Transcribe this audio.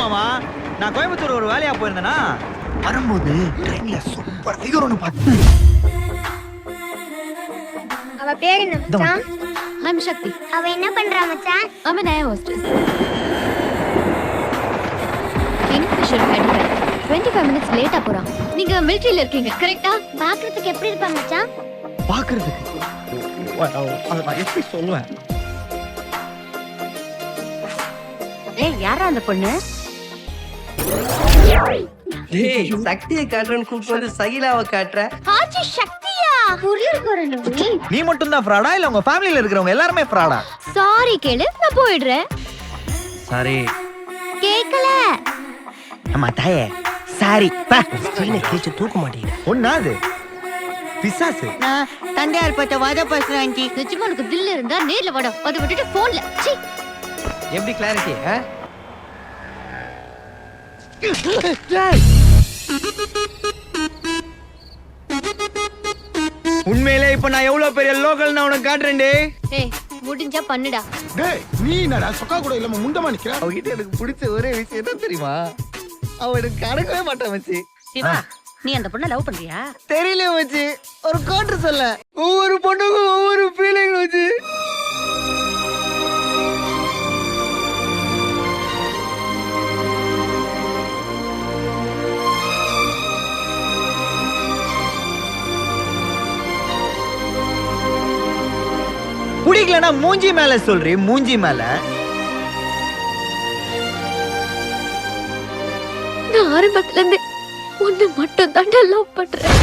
மாமா. நான் கோயம்புத்தூர் ஒரு வேலையா போயிருந்தேனா, வரும்போது ட்ரெயின்ல சூப்பர் ஃபிகர் ஒன்னு பார்த்தேன். அவ பேர் என்ன மச்சான்? I'm Shakti. அவ என்ன பண்றா மச்சான்? I'm an air hostess. Kingfisher headway. 25 minutes late போறான். நீங்க மிலிட்டரியில இருக்கீங்க, கரெக்ட்டா? பாக்குறதுக்கு எப்படி இருப்பா மச்சான்? பாக்குறதுக்கு அத நான் எப்படி சொல்லுவேன்? ஏய், யாரா அந்த பொண்ணு? டேய், சக்தியை காட்டுறேன்னு கூப்பிட்டு வந்து சகிலாவை காட்டுற. ஆச்சி சக்தியா? நீ மட்டும் தான் ஃப்ராடா இல்ல உங்க ஃபேமிலில இருக்கிறவங்க எல்லாரும் ஃப்ராடா? சாரி கேளு, நான் போயிடுறேன். சாரி. கேக்கல. அம்மா தாயே. சாரி. பா. ஸ்கிரீனை கிழிச்சு தூக்க மாட்டேங்குது. ஒண்ணாது. பிசாசு. நான் தந்தையார் பட்ட வாத பேசுறேன் ஆண்டி. நிஜமா உனக்கு தில் இருந்தா நேர்ல வாடா. அதை விட்டுட்டு போன்ல. சீ. எப்படி கிளாரிட்டி? உண்மையிலே இப்ப நான் எவ்வளவு பெரிய லோக்கல் நான் உனக்கு காட்டுறேன்டே. ஏய், முடிஞ்சா பண்ணுடா. டேய் நீ என்னடா சொக்கா கூட இல்லாம முண்டமா நிக்கிற? அவகிட்ட எனக்கு பிடிச்ச ஒரே விஷயம் என்ன தெரியுமா? அவ எனக்கு கடக்கவே மாட்டான் மச்சி. சிவா, நீ அந்த பொண்ணை லவ் பண்றியா? தெரியல மச்சி. ஒரு கோட்ரு சொல்ல. ஒவ்வொரு பொண்ணுக்கும் ஒவ்வொரு ஃபீலிங் மச்சி. பிடிக்கலனா மூஞ்சி மேல சொல்றீ, மூஞ்சி மேல. நான் ஆரம்பத்துல இருந்து உன்னை மட்டும் தான் லவ் பண்றேன்.